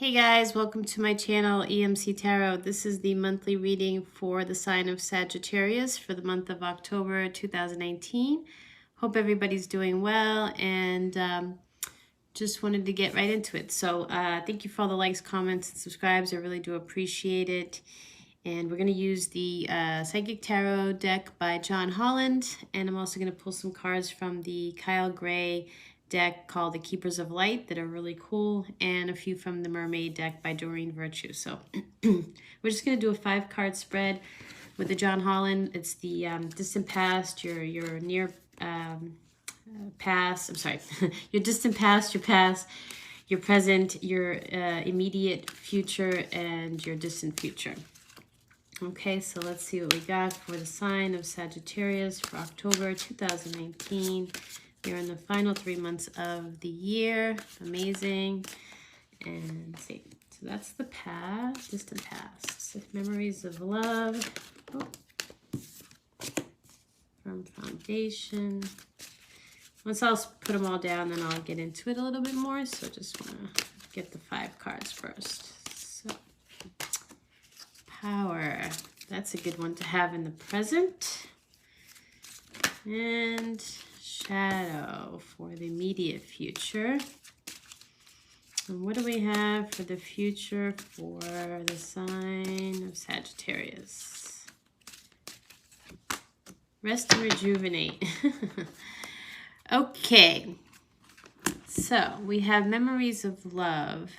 Hey guys, welcome to my channel, EMC Tarot. This is the monthly reading for the sign of Sagittarius for the month of October 2019. Hope everybody's doing well, and just wanted to get right into it. So thank you for all the likes, comments, and subscribes. I really do appreciate it. And we're going to use the Psychic Tarot deck by John Holland, and I'm also going to pull some cards from the Kyle Gray deck called the Keepers of Light that are really cool, and a few from the Mermaid deck by Doreen Virtue. So we're just going to do a 5-card spread with the John Holland. It's the distant past, your near past, I'm sorry, your distant past, your past, your present, your immediate future, and your distant future. Okay, so let's see what we got for the sign of Sagittarius for October 2019. We're in the final 3 months of the year. Amazing. And let's see. So that's the past, distant past. Memories of love. Oh. From Foundation. Once I'll put them all down, then I'll get into it a little bit more. So just want to get the 5 cards first. So, Power. That's a good one to have in the present. And Shadow for the immediate future. And what do we have for the future for the sign of Sagittarius? Rest and rejuvenate. Okay. So we have memories of love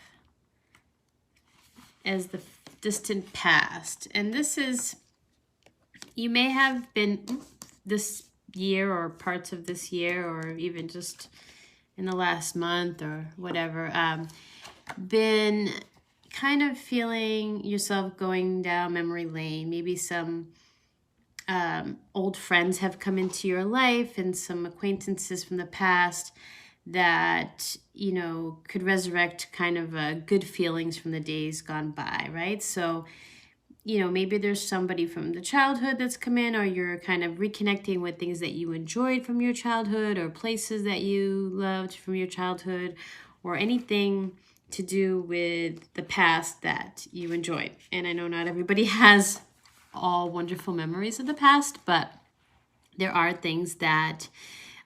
as the distant past. And this is, you may have been this year or parts of this year, or even just in the last month or whatever, been kind of feeling yourself going down memory lane. Maybe some old friends have come into your life and some acquaintances from the past that, you know, could resurrect kind of good feelings from the days gone by, right? So, you know, maybe there's somebody from the childhood that's come in, or you're kind of reconnecting with things that you enjoyed from your childhood, or places that you loved from your childhood, or anything to do with the past that you enjoyed. And I know not everybody has all wonderful memories of the past, but there are things that,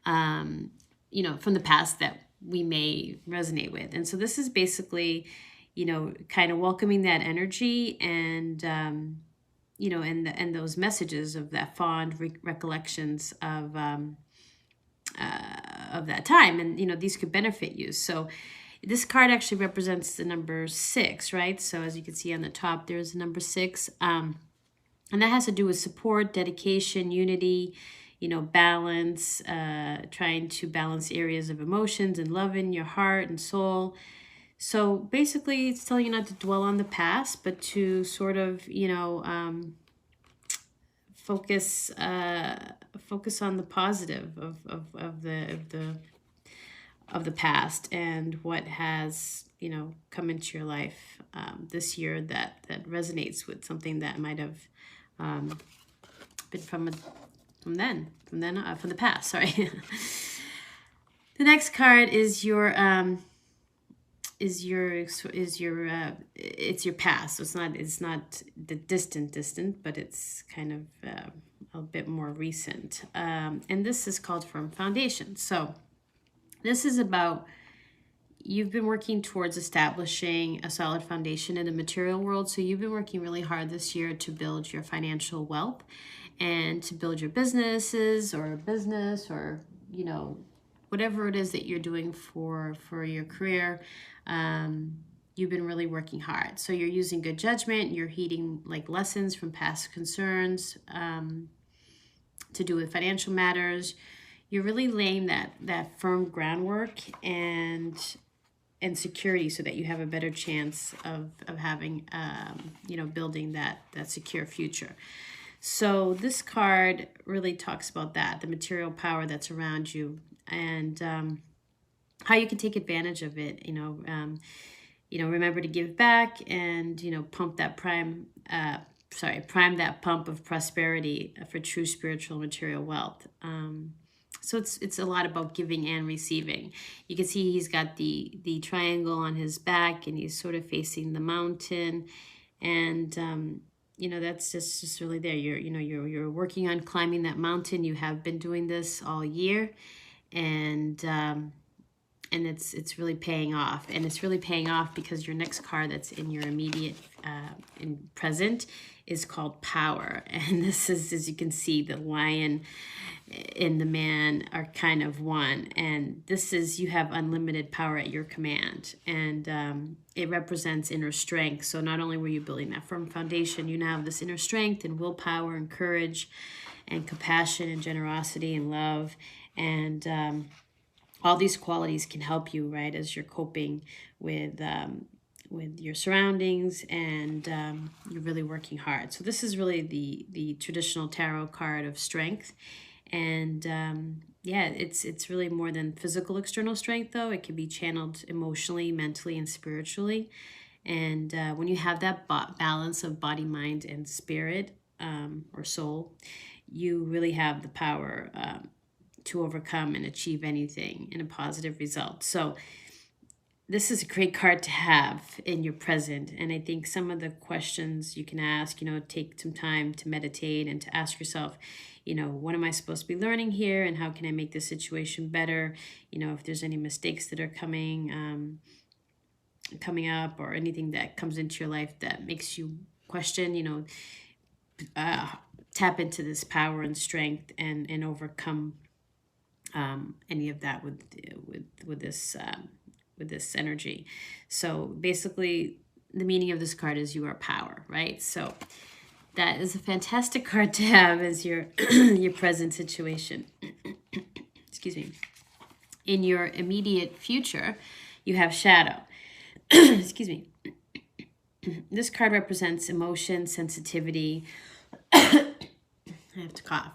you know, from the past that we may resonate with. And so this is basically, you know, kind of welcoming that energy and, you know, and those messages of that fond recollections of that time. And, you know, these could benefit you. So this card actually represents the number 6, right? So as you can see on the top, there's a number 6. And that has to do with support, dedication, unity, you know, balance, trying to balance areas of emotions and love in your heart and soul. So basically, it's telling you not to dwell on the past, but to sort of, you know, focus on the positive of the past and what has, you know, come into your life this year that resonates with something that might have been from the past. Sorry. The next card is your it's your past. So it's not the distant, but it's kind of a bit more recent. And this is called From Foundation. So this is about, you've been working towards establishing a solid foundation in the material world. So you've been working really hard this year to build your financial wealth and to build your businesses or business, or, you know, whatever it is that you're doing for your career. You've been really working hard. So you're using good judgment. You're heeding like lessons from past concerns to do with financial matters. You're really laying that firm groundwork and security so that you have a better chance of having, you know, building that secure future. So this card really talks about that, the material power that's around you, and how you can take advantage of it. You know, remember to give back, and, you know, prime that pump of prosperity for true spiritual material wealth. So it's a lot about giving and receiving. You can see he's got the triangle on his back, and he's sort of facing the mountain. And you know, that's just really there. You're working on climbing that mountain. You have been doing this all year, and it's really paying off. And it's really paying off because your next card that's in your immediate in present is called Power. And this is, as you can see, the lion and the man are kind of one. And this is, you have unlimited power at your command. And it represents inner strength. So not only were you building that firm foundation, you now have this inner strength and willpower and courage and compassion and generosity and love. And all these qualities can help you, right, as you're coping with your surroundings, and you're really working hard. So this is really the traditional tarot card of strength. And yeah, it's really more than physical external strength, though. It can be channeled emotionally, mentally, and spiritually. And when you have that balance of body, mind, and spirit, or soul, you really have the power to overcome and achieve anything in a positive result. So this is a great card to have in your present. And I think some of the questions you can ask, you know, take some time to meditate and to ask yourself, you know, what am I supposed to be learning here, and how can I make this situation better? You know, if there's any mistakes that are coming up, or anything that comes into your life that makes you question, you know, tap into this power and strength and overcome any of that with this energy. So basically, the meaning of this card is you are power, right? So that is a fantastic card to have as your your present situation. Excuse me. In your immediate future, you have shadow. Excuse me. This card represents emotion, sensitivity. I have to cough.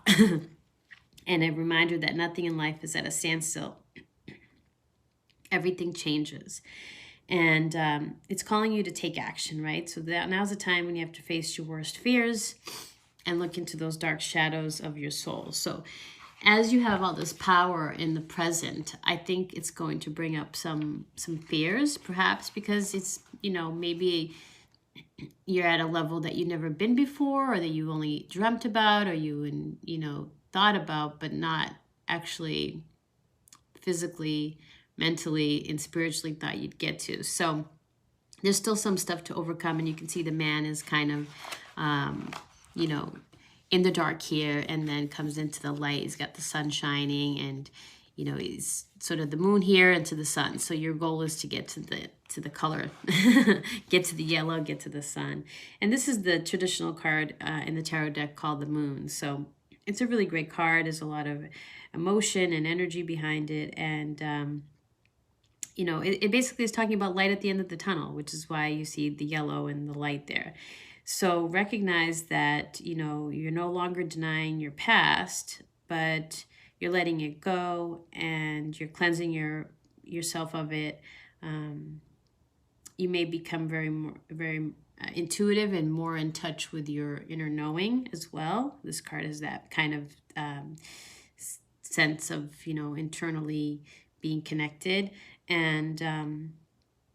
And a reminder that nothing in life is at a standstill. Everything changes. And it's calling you to take action, right? So now's the time when you have to face your worst fears and look into those dark shadows of your soul. So as you have all this power in the present, I think it's going to bring up some fears, perhaps, because it's, you know, maybe you're at a level that you've never been before, or that you only dreamt about, or you know, thought about, but not actually physically, mentally, and spiritually thought you'd get to. So there's still some stuff to overcome. And you can see the man is kind of, you know, in the dark here, and then comes into the light. He's got the sun shining, and, you know, he's sort of the moon here into the sun. So your goal is to get to the color, get to the yellow, get to the sun. And this is the traditional card in the tarot deck called the moon. So it's a really great card. There's a lot of emotion and energy behind it. And, you know, it basically is talking about light at the end of the tunnel, which is why you see the yellow and the light there. So recognize that, you know, you're no longer denying your past, but you're letting it go, and you're cleansing yourself of it. You may become very intuitive and more in touch with your inner knowing as well. This card is that kind of sense of, you know, internally being connected. And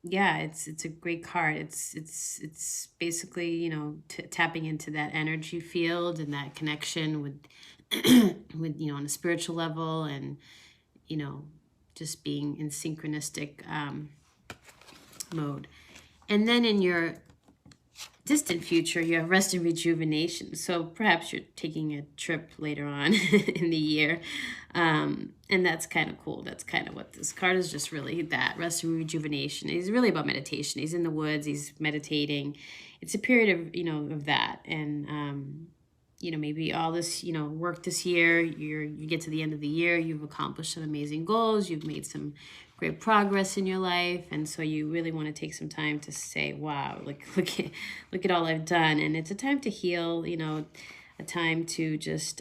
yeah, it's a great card. It's basically, you know, tapping into that energy field and that connection with with, you know, on a spiritual level, and, you know, just being in synchronistic mode. And then in your distant future, you have rest and rejuvenation. So perhaps you're taking a trip later on in the year. And that's kind of cool. That's kind of what this card is, just really that, rest and rejuvenation. It's really about meditation. He's in the woods, he's meditating. It's a period of, you know, of that. And, you know, maybe all this, you know, work this year, you get to the end of the year, you've accomplished some amazing goals, you've made some great progress in your life, and so you really want to take some time to say, wow, like look at all I've done. And it's a time to heal, you know, a time to just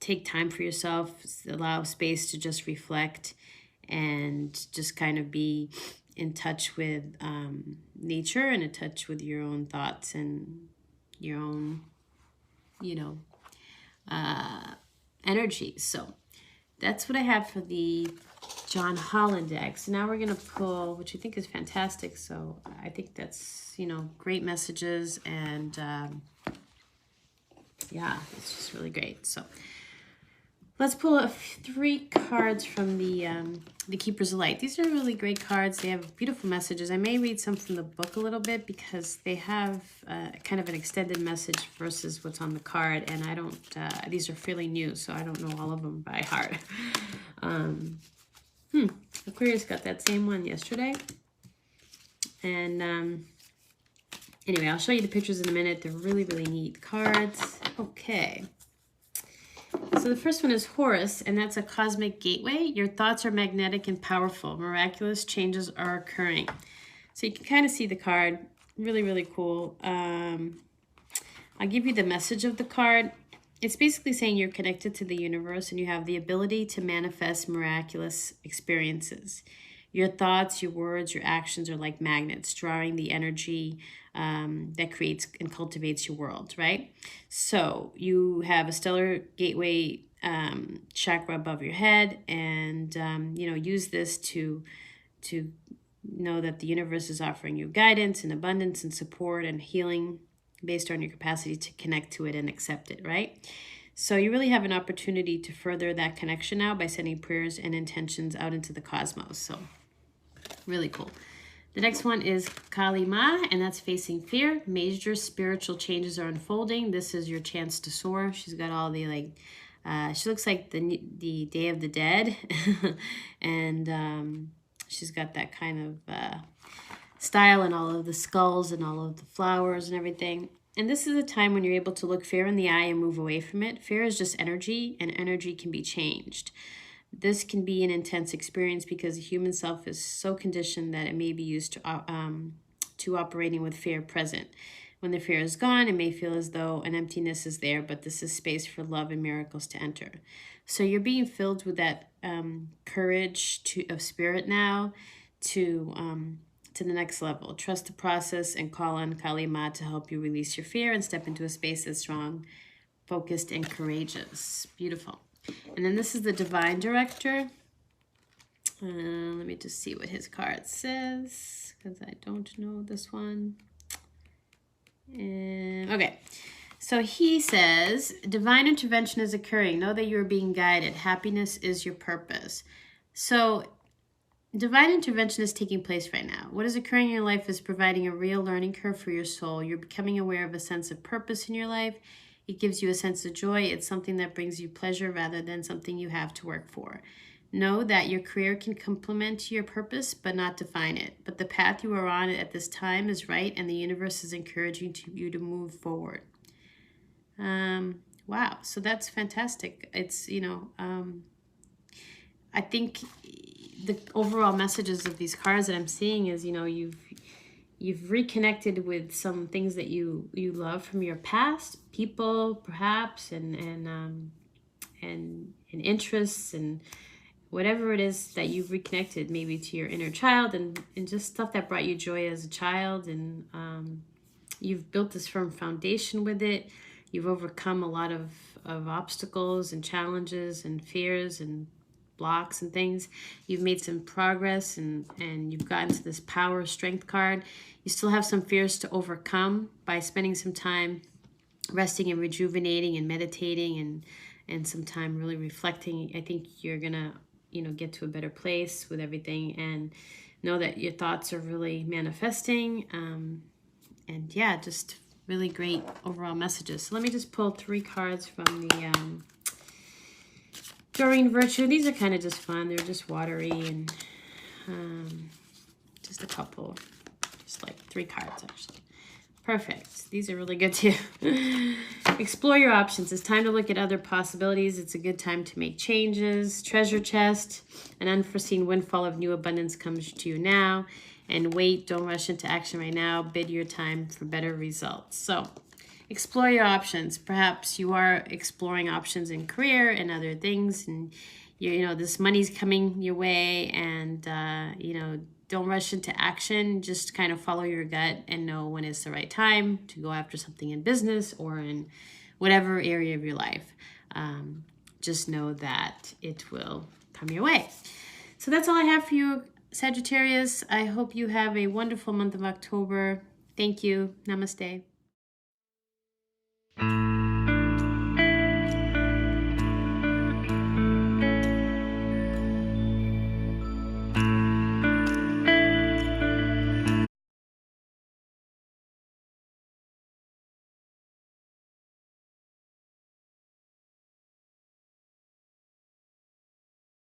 take time for yourself, allow space to just reflect, and just kind of be in touch with nature, and in touch with your own thoughts and your own, you know, energy. So that's what I have for the John Holland deck. So now we're going to pull, which I think is fantastic. So I think that's, you know, great messages. And yeah, it's just really great. So let's pull 3 cards from the Keepers of Light. These are really great cards. They have beautiful messages. I may read some from the book a little bit because they have kind of an extended message versus what's on the card. And I don't, these are fairly new, so I don't know all of them by heart. Aquarius got that same one yesterday. And anyway, I'll show you the pictures in a minute. They're really, really neat cards. Okay. So the first one is Horus, and that's a cosmic gateway. Your thoughts are magnetic and powerful. Miraculous changes are occurring. So you can kind of see the card. Really, really cool. I'll give you the message of the card. It's basically saying you're connected to the universe and you have the ability to manifest miraculous experiences. Your thoughts, your words, your actions are like magnets, drawing the energy that creates and cultivates your world, right? So you have a stellar gateway chakra above your head, and you know, use this to know that the universe is offering you guidance and abundance and support and healing based on your capacity to connect to it and accept it, right? So you really have an opportunity to further that connection now by sending prayers and intentions out into the cosmos. So really cool. The next one is Kali Ma, and that's facing fear. Major spiritual changes are unfolding. This is your chance to soar. She's got all the she looks like the Day of the Dead, and she's got that kind of style and all of the skulls and all of the flowers and everything. And this is a time when you're able to look fear in the eye and move away from it. Fear is just energy, and energy can be changed. This can be an intense experience because the human self is so conditioned that it may be used to operating with fear present. When the fear is gone, it may feel as though an emptiness is there, but this is space for love and miracles to enter. So you're being filled with that courage of spirit now to the next level. Trust the process and call on Kali Ma to help you release your fear and step into a space that's strong, focused, and courageous. Beautiful. And then this is the Divine Director. Let me just see what his card says, because I don't know this one. Okay. So he says, divine intervention is occurring. Know that you're being guided. Happiness is your purpose. So divine intervention is taking place right now. What is occurring in your life is providing a real learning curve for your soul. You're becoming aware of a sense of purpose in your life. It gives you a sense of joy. It's something that brings you pleasure rather than something you have to work for. Know that your career can complement your purpose, but not define it. But the path you are on at this time is right, and the universe is encouraging you to move forward. Wow, so that's fantastic. It's, you know, I think the overall messages of these cards that I'm seeing is, you know, you've reconnected with some things that you love from your past, people perhaps, and interests and whatever it is that you've reconnected maybe to your inner child and just stuff that brought you joy as a child, and you've built this firm foundation with it. You've overcome a lot of obstacles and challenges and fears and blocks and things. You've made some progress, and you've gotten to this power strength card. You still have some fears to overcome by spending some time resting and rejuvenating and meditating and some time really reflecting. I think you're gonna, you know, get to a better place with everything, and know that your thoughts are really manifesting. And yeah, just really great overall messages. So let me just pull 3 cards from the Doreen Virtue. These are kind of just fun. They're just watery, and just a couple, just like 3 cards actually. Perfect. These are really good too. Explore your options. It's time to look at other possibilities. It's a good time to make changes. Treasure chest. An unforeseen windfall of new abundance comes to you now. And wait, don't rush into action right now. Bid your time for better results. So explore your options. Perhaps you are exploring options in career and other things, and you know, this money's coming your way, and you know, don't rush into action. Just kind of follow your gut and know when it's the right time to go after something in business or in whatever area of your life. just know that it will come your way. So that's all I have for you, Sagittarius. I hope you have a wonderful month of October. Thank you. Namaste.